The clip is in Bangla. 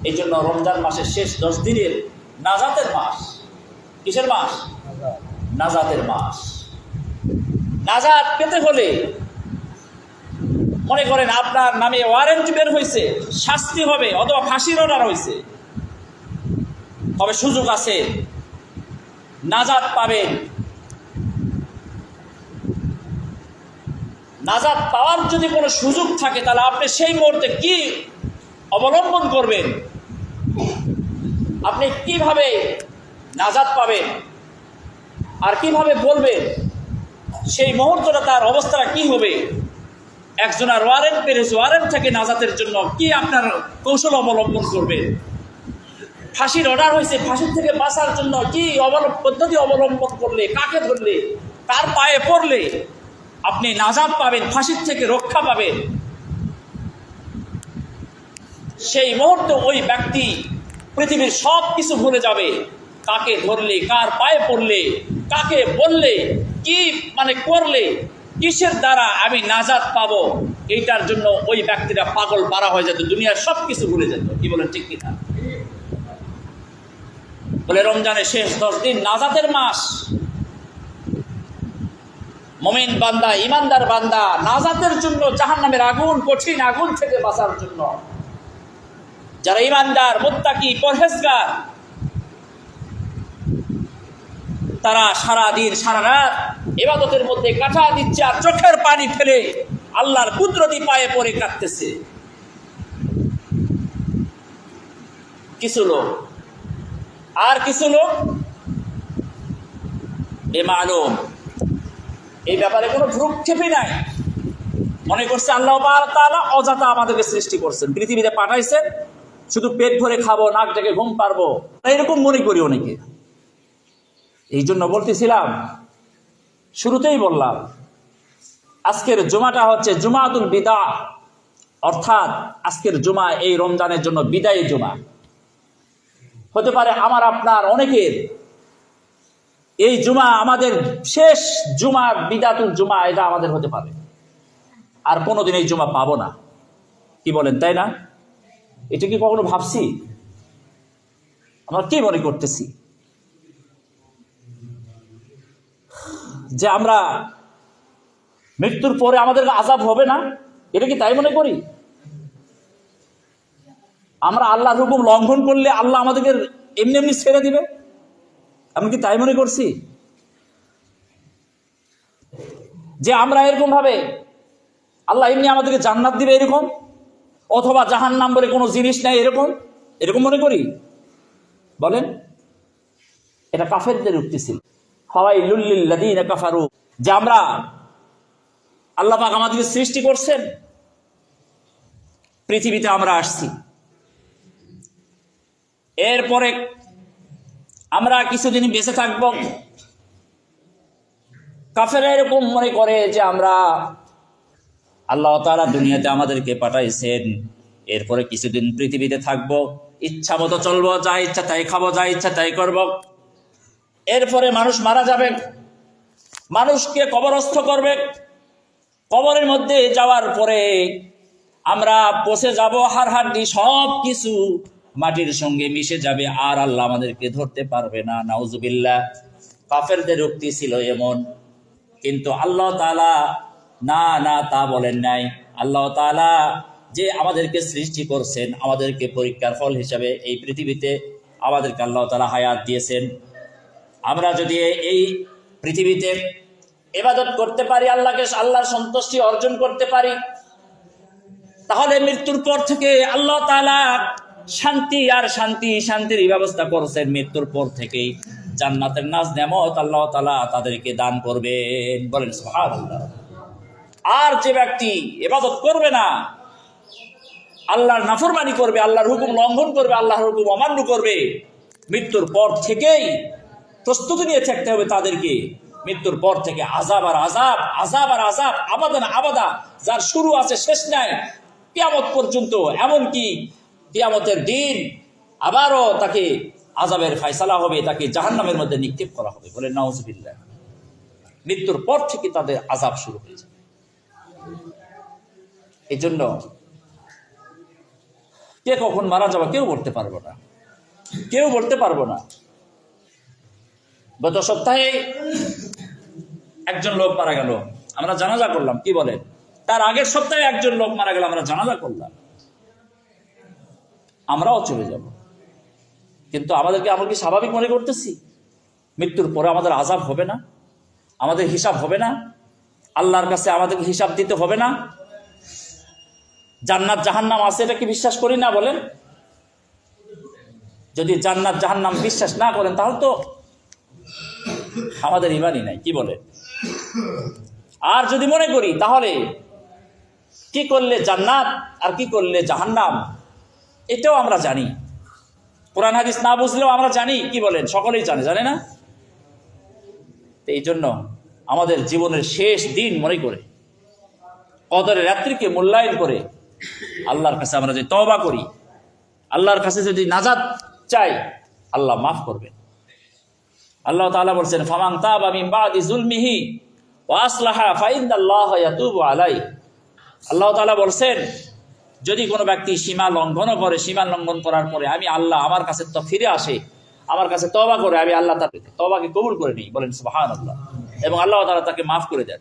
এই জন্য রমজান মাসের শেষ 10 দিনের নাজাতের মাস। কিসের মাস? নাজাতের মাস। নাজাত পেতে হলে মনে করেন আপনার নামে ওয়ারেন্ট বের হয়েছে, শাস্তি হবে অথবা ফাঁসির অর্ডার হয়েছে, তবে সুযোগ আছে, নাজাত পাবেন। নাজাত পাওয়ার যদি কোনো সুযোগ থাকে তাহলে আপনি সেই মুহূর্তে কি অবলম্বন করবেন, আপনি কিভাবে নাজাত পাবেন আর কিভাবে বলবেন, সেই মুহূর্তটা তার অবস্থাটা কি হবে। একজনের ওয়ারেন্ট পেরেছে, ওয়ারেন্ট থেকে নাজাতের জন্য কি আপনার কৌশল অবলম্বন করবেন। ফাঁসির অর্ডার হয়েছে, ফাঁসির থেকে বাঁচার জন্য কি পদ্ধতি অবলম্বন করলে, কাকে ধরলে, কার পায়ে পড়লে আপনি নাজাত পাবেন, ফাঁসির থেকে রক্ষা পাবেন। সেই মুহূর্তে ওই ব্যক্তি পৃথিবীর সব কিছু ভুলে যাবে। কাকে ধরলে, কার পায়ে পড়লে, কাকে বললে, কি করলে, কিসের দ্বারা আমি নাজাত পাবো, এইটার জন্য ওই ব্যক্তিরা পাগল পারা হয়ে যেত, দুনিয়ার সব কিছু ভুলে যেত। কি বলেন, ঠিক কিনা? বলে রমজানের শেষ 10 দিন নাজাতের মাস। মুমিন বান্দা, ইমানদার বান্দা নাজাতের জন্য, জাহান্নামের আগুন, কঠিন আগুন থেকে বাঁচার জন্য, যারা ইমানদার, মুত্তাকি, পরহেজগার, তারা সারা দিন সারা রাত ইবাদতের মধ্যে কাটা দিচ্ছে আর চোখের পানি ফেলে আল্লাহর কুদরতি পায়ে পড়ে কাঁদতেছে। কিছু লোক, আর কিছু লোক বেমালুম, এই ব্যাপারে কোনো ভ্রুক্ষেপই নাই, মনে করছে আল্লাহ তাআলা অযথা আমাদেরকে সৃষ্টি করছেন, পৃথিবীতে পাঠাইছেন শুধু পেট ভরে খাবো, নাক ডেকে ঘুম পারবো, এরকম মনে করি অনেকে। এই জন্য বলতেছিলাম, শুরুতেই বললাম, আজকের জুমাটা হচ্ছে জুমাতুল বিদা, অর্থাৎ আজকের জুমা এই রমজানের জন্য বিদায়ী জুমা। হতে পারে আমার আপনার অনেকের এই জুমা আমাদের শেষ জুমা, বিদাতুল জুমা, এটা আমাদের হতে পারে, আর কোনোদিন এই জুমা পাবো না। কি বলেন, তাই না? এটা কি কখনো ভাবছি? আমরা কি মনে করতেছি যে আমরা মৃত্যুর পরে আমাদের আযাব হবে না? এটা কি তাই মনে করি? আমরা আল্লাহর হুকুম লঙ্ঘন করলে আল্লাহ আমাদেরকে এমনি এমনি ছেড়ে দিবে? আমি কি তাই মনে করছি যে আমরা এরকম ভাবে আল্লাহ এমনি আমাদেরকে জান্নাত দিবে এরকম, অথবা জাহান্নাম বলে কোনো জিনিস নাই এরকম মনে করি? বলেন, এটা কাফেরদের উক্তি ছিল। ফাওয়াইলুল লিল্লাযীনা কাফারু, যে আমরা, আল্লাহ পাক আমাদেরকে সৃষ্টি করছেন, পৃথিবীতে আমরা আসছি, এরপরে আমরা কিছুদিন বেঁচে থাকব। কাফেররা এরকম মনে করে যে আমরা, আল্লাহ তাআলা দুনিয়াতে আমাদেরকে পাঠাইছেন, এরপরে কিছুদিন পৃথিবীতে থাকব, ইচ্ছা মতো চলবো, যা ইচ্ছা তাই খাবো, যা ইচ্ছা তাই করব। এরপরে মানুষ মারা যাবে, মানুষকে কবরস্থ করবে, কবরের মধ্যে যাওয়ার পরে আমরা পচে যাব, হাড় হাড্ডি সব কিছু মাটির সঙ্গে মিশে যাবে, আর আল্লাহ আমাদেরকে ধরতে পারবে না। নাউজুবিল্লাহ। কাফেরদের উক্তি ছিল এমন, কিন্তু আল্লাহ তাআলা না তা বলেন নাই। আল্লাহ তাআলা যে আমাদেরকে সৃষ্টি করছেন, আমাদেরকে পরীক্ষার ফল হিসাবে এই পৃথিবীতে আমাদেরকে আল্লাহ তাআলা হায়াত দিয়েছেন। আমরা যদি এই পৃথিবীতে ইবাদত করতে পারি, আল্লাহর সন্তুষ্টি অর্জন করতে পারি, তাহলে মৃত্যুর পর থেকে আল্লাহ তাআলা শান্তির ব্যবস্থা করছেন। মৃত্যুর পর থেকেই জান্নাতের নাজ নেয়ামত আল্লাহ তাআলা তাদেরকে দান করবেন। বলেন সুবহানাল্লাহ। আর যে ব্যক্তি ইবাদত করবে না, আল্লাহর নাফরমানি করবে, আল্লাহর হুকুম লঙ্ঘন করবে, আল্লাহর হুকুম অমান্য করবে, মৃত্যুর পর থেকেই প্রস্তুতি নিয়ে থাকতে হবে তাদেরকে। মৃত্যুর পর থেকে আযাব আর আযাব, আবাদান আবাদা, যার শুরু আছে শেষ নাই, কিয়ামত পর্যন্ত। এমনকি কিয়ামতের দিন আবারও তাকে আযাবের ফয়সালা হবে, তাকে জাহান্নামের মধ্যে নিক্ষেপ করা হবে। বলে নাউজুবিল্লাহ। মৃত্যুর পর থেকে তাদের আযাব শুরু হয়ে যাবে। এই জন্য কে কখন মারা যাবে কেউ বলতে পারবো না, কেউ বলতে পারবো না। গত সপ্তাহে একজন লোক মারা গেল, আমরা জানাজা করলাম, কি বলেন? তার আগের সপ্তাহে একজন লোক মারা গেল, আমরা জানাজা করলাম। আমরাও চলে যাব, কিন্তু আমরা কি স্বাভাবিক মনে করতেছি মৃত্যুর পরে আমাদের আযাব হবে না, আমাদের হিসাব হবে না, আল্লাহর কাছে আমাদেরকে হিসাব দিতে হবে না? জান্নাত জাহান্নাম আছে, এটা কি বিশ্বাস করি না বলেন? যদি জান্নাত জাহান্নাম বিশ্বাস না করেন তাহলে তো আমাদের ইমানই নাই, কি বলে? আর যদি মনে করি তাহলে কি করলে জান্নাত আর কি করলে জাহান্নাম এটাও আমরা জানি। কোরআন হাদিস না বুঝলেও আমরা জানি, কি বলেন? সকলেই জানে না? এই জন্য আমাদের জীবনের শেষ দিন মনে করে, কদরের রাত্রিকে মূল্যায়ন করে আল্লাহর কাছে আমরা যদি তওবা করি, আল্লাহর কাছে যদি নাজাত চাই, আল্লাহ মাফ করবেন। আল্লাহ তাআলা বলেন, ফামান তাবা মিন বাদি যুলমিহি ওয়া আসলাহা ফাইন্নাল্লাহা ইয়াতুবু আলাইহি। আল্লাহ তাআলা বলেন, যদি কোনো ব্যক্তি সীমা লঙ্ঘন করে, সীমা লঙ্ঘন করার পরে আমি আল্লাহ আমার কাছে তো ফিরে আসে, আমার কাছে তওবা করে, আমি আল্লাহ তার তওবাকে কবুল করে নিই, বলেন সুবহানাল্লাহ, এবং আল্লাহ তাআলা তাকে মাফ করে দেন।